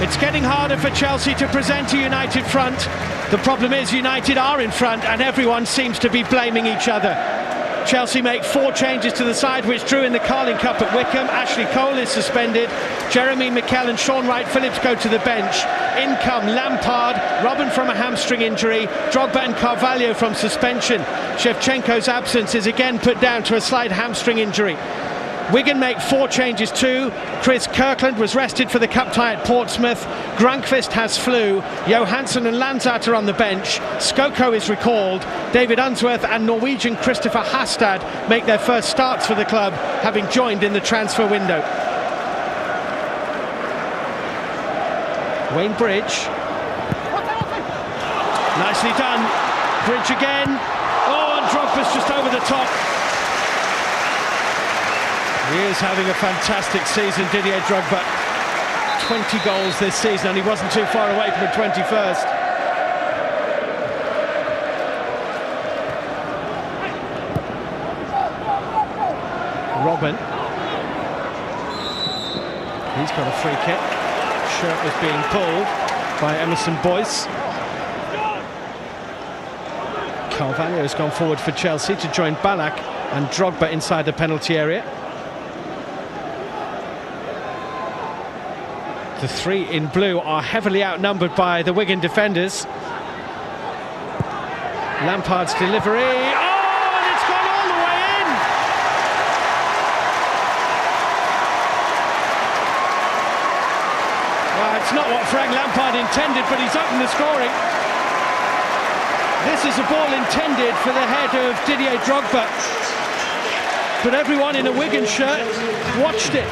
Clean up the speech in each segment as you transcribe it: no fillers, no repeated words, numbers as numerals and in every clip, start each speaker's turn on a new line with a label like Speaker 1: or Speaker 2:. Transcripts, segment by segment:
Speaker 1: It's getting harder for Chelsea to present a united front. The problem is United are in front and everyone seems to be blaming each other. Chelsea make 4 changes to the side, which drew in the Carling Cup at Wycombe. Ashley Cole is suspended. Jeremy Mikel and Sean Wright-Phillips go to the bench. In come Lampard, Robben from a hamstring injury, Drogba and Carvalho from suspension. Shevchenko's absence is again put down to a slight hamstring injury. Wigan make 4 changes too. Chris Kirkland was rested for the cup tie at Portsmouth. Grandqvist has flu. Johansson and Lanzat are on the bench. Skoko is recalled. David Unsworth and Norwegian Christopher Hastad make their first starts for the club, having joined in the transfer window. Wayne Bridge. Nicely done. Bridge again. Oh, and Drogba's just over the top. He is having a fantastic season, Didier Drogba. 20 goals this season, and he wasn't too far away from the 21st. Robben. He's got a free kick. Shirt was being pulled by Emerson Boyce. Carvalho has gone forward for Chelsea to join Ballack and Drogba inside the penalty area. The 3 in blue are heavily outnumbered by the Wigan defenders. Lampard's delivery. Oh, and it's gone all the way in! Well, it's not what Frank Lampard intended, but he's opened the scoring. This is a ball intended for the head of Didier Drogba. But everyone in a Wigan shirt watched it.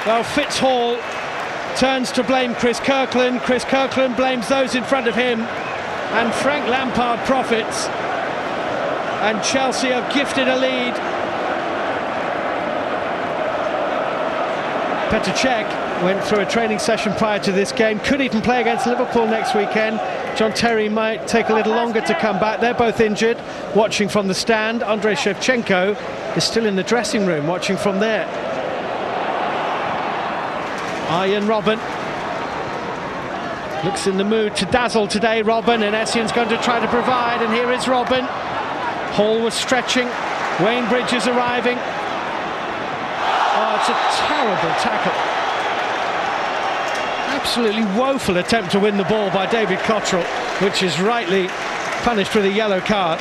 Speaker 1: Well, Fitzhall turns to blame Chris Kirkland. Chris Kirkland blames those in front of him. And Frank Lampard profits. And Chelsea have gifted a lead. Petr Cech went through a training session prior to this game. Could even play against Liverpool next weekend. John Terry might take a little longer to come back. They're both injured. Watching from the stand, Andrei Shevchenko is still in the dressing room, watching from there. Arjen Robben looks in the mood to dazzle today. Robben, and Essien's going to try to provide, and here is Robben. Hall was stretching. Wayne Bridge is arriving. Oh, it's a terrible tackle. Absolutely woeful attempt to win the ball by David Cottrell, which is rightly punished with a yellow card.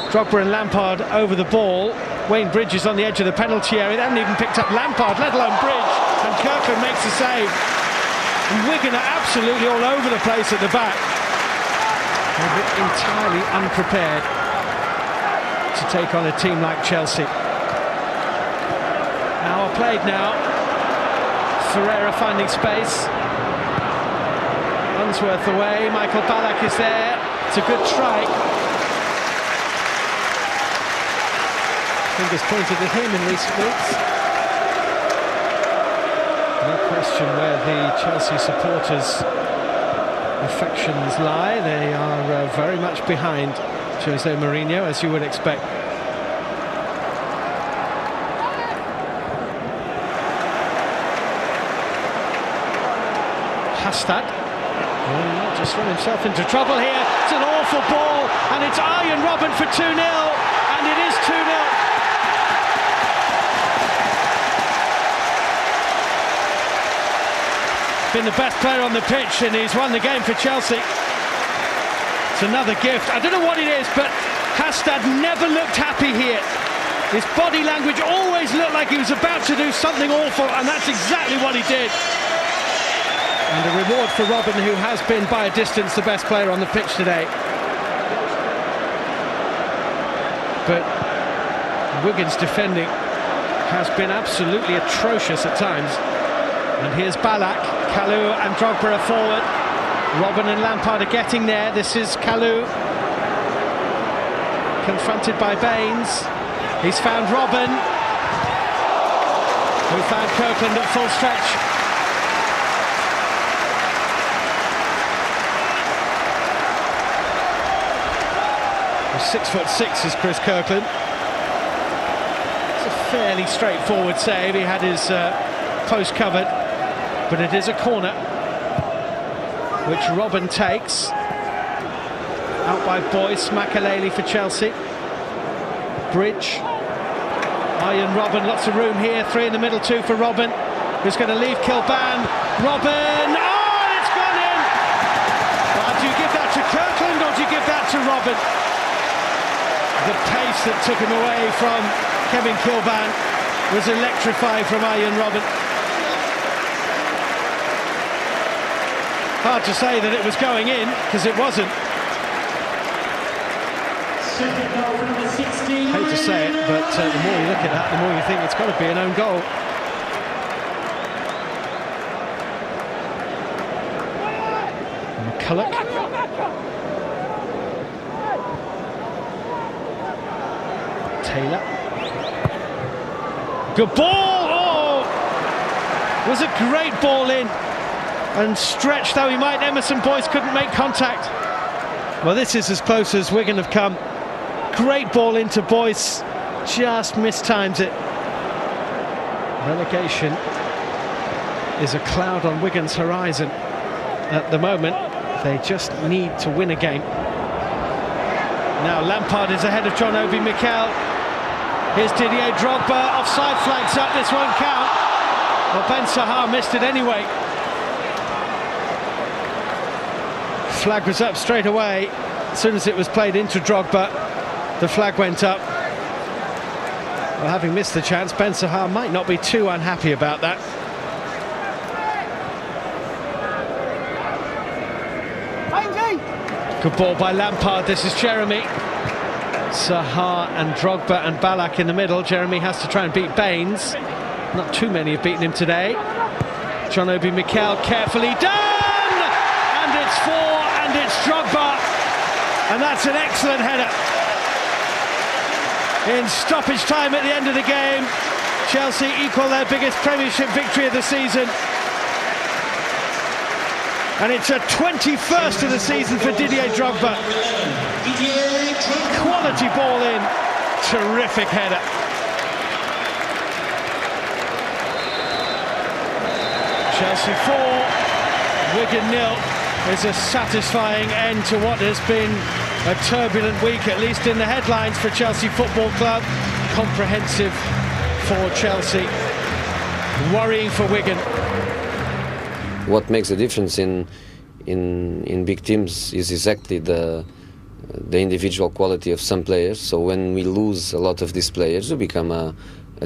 Speaker 1: Drogba and Lampard over the ball. Wayne Bridge is on the edge of the penalty area. They haven't even picked up Lampard, let alone Bridge. And Kirkland makes the save. And Wigan are absolutely all over the place at the back. They're entirely unprepared to take on a team like Chelsea. Hour played now. Ferreira finding space. Unsworth away. Michael Ballack is there. It's a good strike. Fingers pointed at him in recent weeks. No question where the Chelsea supporters' affections lie. They are very much behind Jose Mourinho, as you would expect. Hastad just run himself into trouble here. It's an awful ball, and it's Arjen Robben for 2-0, and it is 2-0. Been the best player on the pitch, and he's won the game for Chelsea. It's another gift. I don't know what it is, but Hastad never looked happy here. His body language always looked like he was about to do something awful, and that's exactly what he did. And a reward for Robben, who has been by a distance the best player on the pitch today. But Wigan's defending has been absolutely atrocious at times. And here's Ballack. Kalou and Drogba are forward. Robben and Lampard are getting there. This is Kalou, confronted by Baines. He's found Robben, who found Kirkland at full stretch. He's 6'6" is Chris Kirkland. fairly straightforward save. He had his post covered, but it is a corner, which Robben takes. Out by Boyce, Makelele for Chelsea. Bridge. Arjen Robben, lots of room here. 3 in the middle, 2 for Robben, who's going to leave Kilban. Robben, oh, it's gone in! Do you give that to Kirkland or do you give that to Robben? The pace that took him away from Kevin Kilban was electrifying from Arjen Robben. Hard to say that it was going in, because it wasn't. Hate to say it, but the more you look at that, the more you think it's got to be an own goal. McCulloch. Taylor. Good ball! Oh! Was a great ball in. And stretched though he might, Emerson Boyce couldn't make contact. Well, this is as close as Wigan have come. Great ball into Boyce, just mistimes it. Relegation is a cloud on Wigan's horizon at the moment. They just need to win a game. Now Lampard is ahead of John Obi Mikel. Here's Didier Drogba, offside flags up, this won't count. Well, Ben Sahar missed it anyway. Flag was up straight away. As soon as it was played into Drogba, the flag went up. Well, having missed the chance, Ben Sahar might not be too unhappy about that. Good ball by Lampard. This is Jeremy. Sahar and Drogba and Ballack in the middle. Jeremy has to try and beat Baines. Not too many have beaten him today. John Obi Mikel carefully done! And it's 4, and it's Drogba. And that's an excellent header. In stoppage time at the end of the game, Chelsea equal their biggest Premiership victory of the season. And it's a 21st of the season for Didier Drogba. Quality ball in, terrific header. Chelsea 4, Wigan 0 is a satisfying end to what has been a turbulent week, at least in the headlines for Chelsea Football Club. Comprehensive for Chelsea, worrying for Wigan.
Speaker 2: What makes a difference in big teams is exactly the individual quality of some players. So when we lose a lot of these players, we become a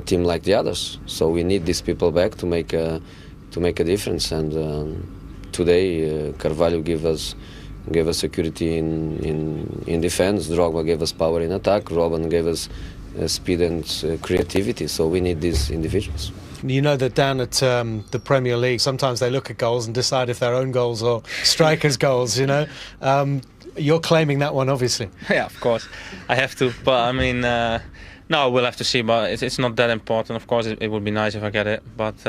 Speaker 2: team like the others. So we need these people back to make a difference. And today, Carvalho gave us security in defense. Drogba gave us power in attack. Robben gave us speed and creativity. So we need these individuals.
Speaker 3: You know that down at the Premier League, sometimes they look at goals and decide if they're own goals or strikers' goals, you know. You're claiming that one, obviously.
Speaker 4: Yeah, of course. I have to. But, I mean, no, we'll have to see. But it's not that important. Of course, it would be nice if I get it. But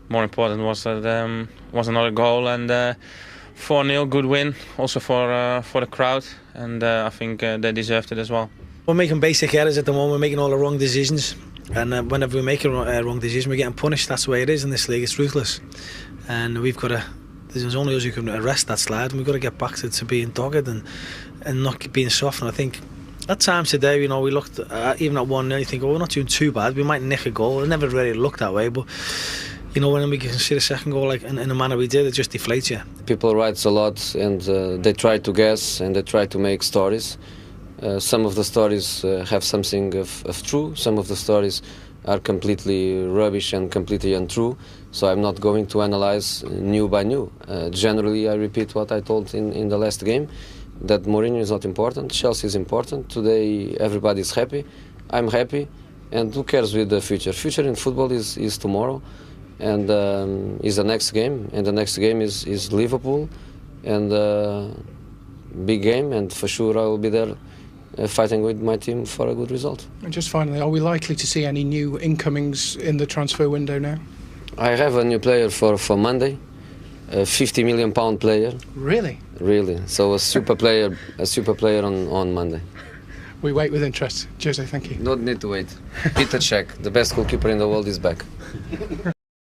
Speaker 4: more important was that was another goal. And 4-0, good win. Also for the crowd. And I think they deserved it as well.
Speaker 5: We're making basic errors at the moment. We're making all the wrong decisions. And whenever we make a wrong decision, we're getting punished. That's the way it is in this league. It's ruthless. And we've got to... There's only us who can arrest that slide, and we've got to get back to being dogged and not being soft. And I think at times today, you know, we looked even at 1-0, you think, oh, we're not doing too bad. We might nick a goal. It never really looked that way, but you know, when we can see the second goal like in the manner we did, it just deflates you.
Speaker 2: People write a lot, and they try to guess and they try to make stories. Some of the stories have something of true. Some of the stories are completely rubbish and completely untrue. So I'm not going to analyze new by new. Generally, I repeat what I told in the last game, that Mourinho is not important, Chelsea is important. Today, everybody's happy. I'm happy. And who cares with the future? Future in football is tomorrow, and is the next game. And the next game is Liverpool, and big game. And for sure, I will be there fighting with my team for a good result.
Speaker 6: And just finally, are we likely to see any new incomings in the transfer window now?
Speaker 2: I have a new player for Monday, a £50 million player.
Speaker 6: Really?
Speaker 2: Really. So a super player on Monday.
Speaker 6: We wait with interest. Jose, thank you.
Speaker 2: Not need to wait. Peter Cech, the best goalkeeper in the world, is back.